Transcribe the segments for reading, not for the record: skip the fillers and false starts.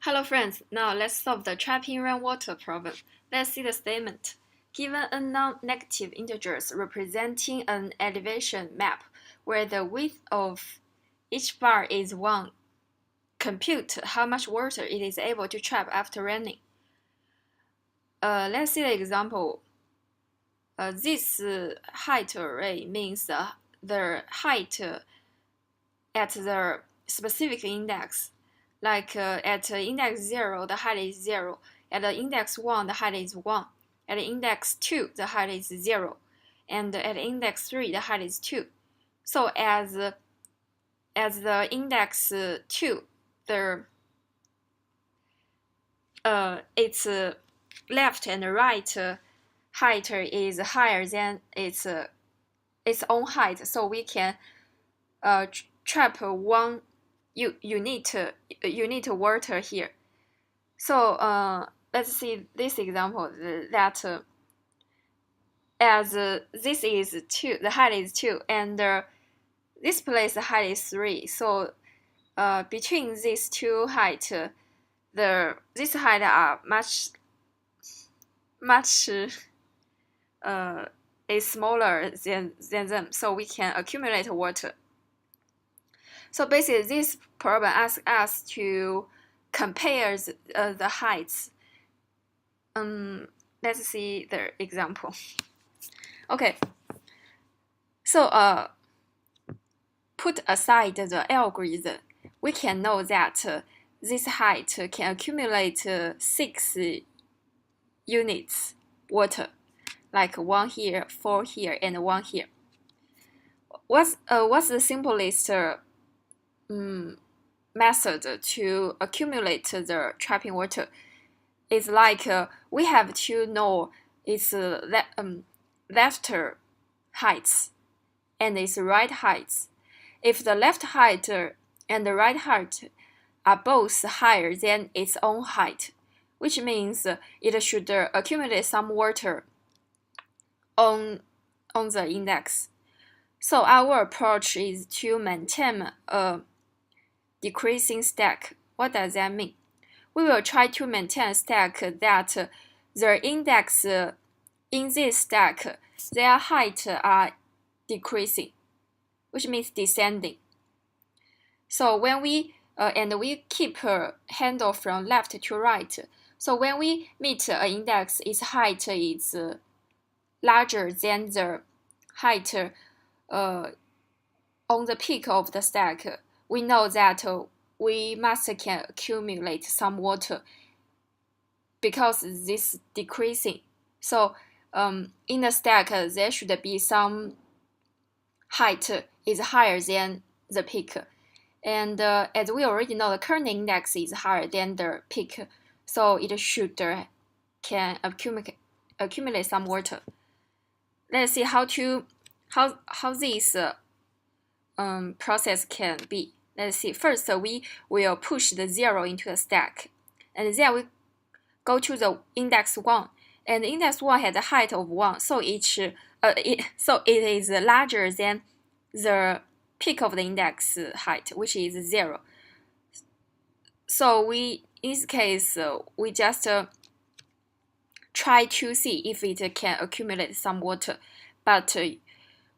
Hello friends, now let's solve the trapping rainwater problem. Let's see the statement. Given a non-negative integers representing an elevation map where the width of each bar is 1, compute how much water it is able to trap after raining. Let's see the example. This height array means the height at the specific index. Like at index 0, the height is 0. At the index 1, the height is 1. At index 2, the height is 0. And at index 3, the height is 2. So as the index 2, its left and right height is higher than its own height. So we can trap one unit water here. So let's see this example that as this is 2, the height is 2, and this place the height is 3. So between these two heights, this height are much is smaller than them, so we can accumulate water. So basically, this problem asks us to compare the heights. Let's see the example. Okay. So put aside the algorithm, we can know that this height can accumulate 6 units water, like 1 here, 4 here, and 1 here. What's the simplest method to accumulate the trapping water? It's like we have to know its left heights and its right heights. If the left height and the right height are both higher than its own height, which means it should accumulate some water on the index. So our approach is to maintain a decreasing stack. What does that mean? We will try to maintain a stack that the index in this stack, their height are decreasing, which means descending. So when we keep a handle from left to right. So when we meet an index, its height is larger than the height on the peak of the stack, we know that we can accumulate some water because this is decreasing. So in the stack, there should be some height is higher than the peak. And as we already know, the current index is higher than the peak, so it should can accumulate some water. Let's see how this process can be. Let's see. First, we will push the 0 into the stack, and then we go to the index 1, and index 1 has a height of 1, so it is larger than the peak of the index height, which is 0. So in this case, we just try to see if it can accumulate some water. But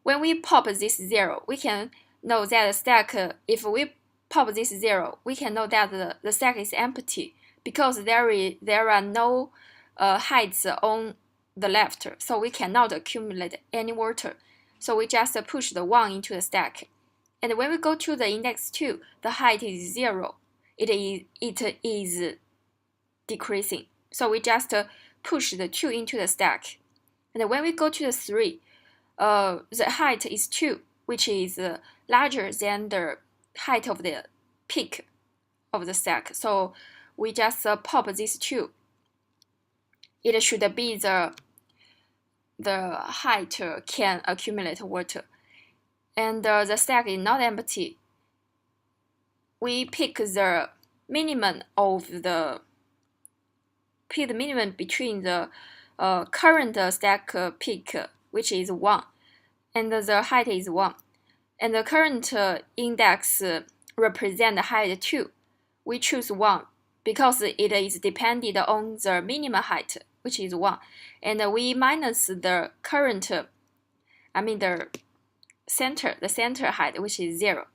when we pop this 0, we can know that the stack, if we pop this 0, we can know that the stack is empty because there are no heights on the left, so we cannot accumulate any water. So we just push the 1 into the stack. And when we go to the index 2, the height is 0. It is decreasing. So we just push the 2 into the stack. And when we go to the 3, the height is 2, which is larger than the height of the peak of the stack. So we just pop this 2. It should be the height can accumulate water. And the stack is not empty. We pick the minimum between the current stack peak, which is 1, and the height is 1, and the current index represent height 2. We choose 1 because it is dependent on the minimum height, which is 1, and we minus the current, the center height, which is 0.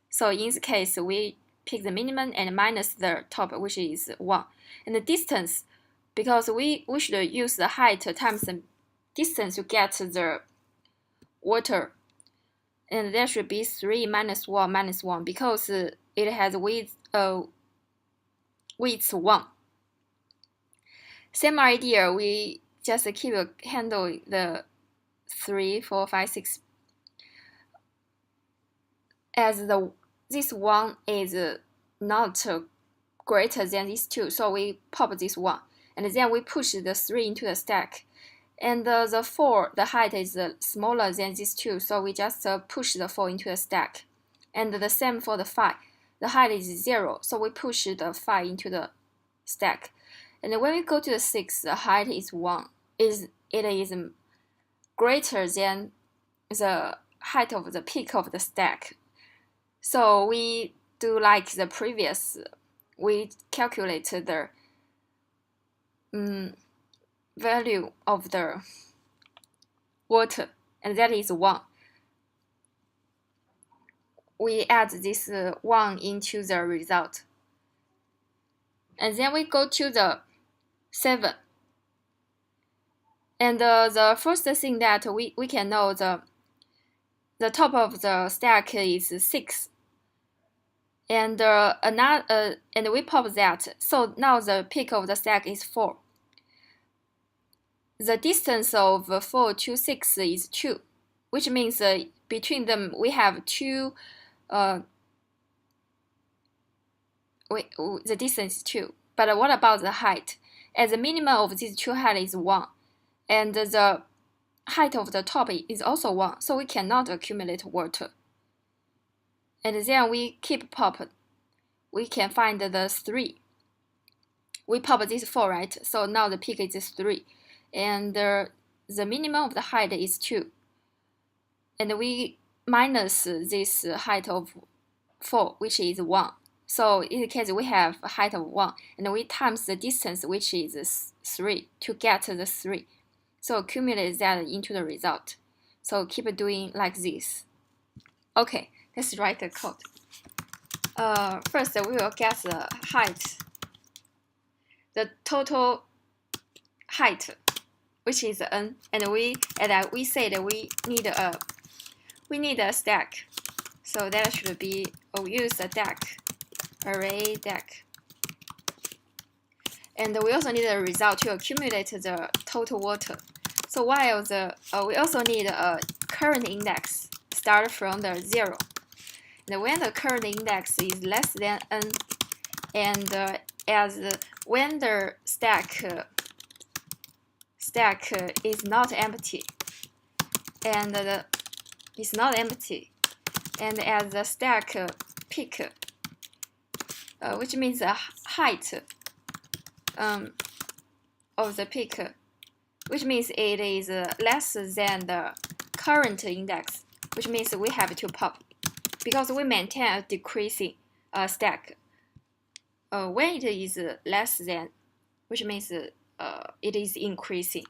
So in this case, we pick the minimum and minus the top, which is 1. And the distance, because we should use the height times the distance to get the water, and that should be 3 minus 1 minus 1, because it has width 1. Same idea, we just keep handle the 3, 4, 5, 6 as this one is not greater than these 2, so we pop this 1, and then we push the 3 into the stack. And the 4, the height is smaller than these 2, so we just push the 4 into the stack. And the same for the 5. The height is 0, so we push the 5 into the stack. And when we go to the 6, the height is 1. It is greater than the height of the peak of the stack. So we do like the previous. We calculate the value of the water, and that is 1. We add this 1 into the result, and then we go to the 7. And the first thing that we can know, the top of the stack is 6, and and we pop that. So now the peak of the stack is 4. The distance of 4 to 6 is 2, which means between them we have 2. The distance is 2. But what about the height? As the minimum of these 2 height is 1, and the height of the top is also 1, so we cannot accumulate water. And then we keep pop. We can find the 3. We pop this 4, right? So now the peak is 3. And the minimum of the height is 2. And we minus this height of 4, which is 1. So in the case, we have a height of 1, and we times the distance, which is 3, to get the 3. So accumulate that into the result. So keep doing like this. Okay, let's write the code. First, we will get the height, the total height, which is n, and we said we need a stack, so that should be we use a deck, array deck, and we also need a result to accumulate the total water. So while we also need a current index start from the 0, and when the current index is less than n, and when the stack is not empty, and is not empty, and as the stack peak, which means the height of the peak, which means it is less than the current index, which means we have to pop, because we maintain a decreasing stack. When it is less than, which means it is increasing,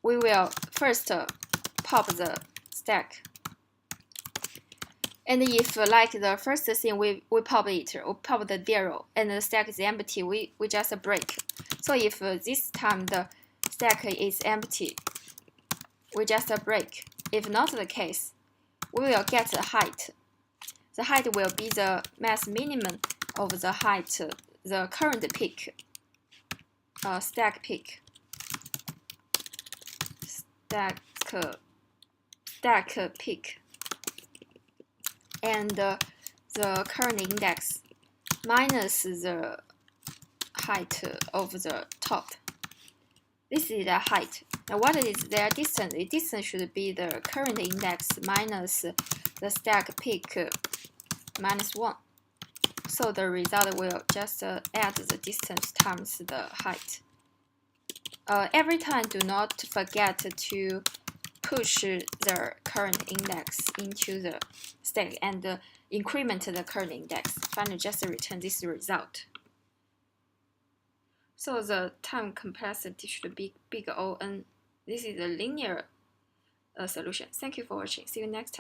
we will first pop the stack. And if like the first thing we pop it, we pop the 0, and the stack is empty, we just break. So if this time the stack is empty, we just break. If not the case, we will get the height. The height will be the max minimum of the height, the current peak, stack peak, stack peak, and the current index minus the height of the top. This is the height. Now what is their distance? The distance should be the current index minus the stack peak minus 1. So the result will just add the distance times the height. Every time, do not forget to push the current index into the stack and increment the current index. Finally, just return this result. So the time complexity should be big O n. This is a linear solution. Thank you for watching. See you next time.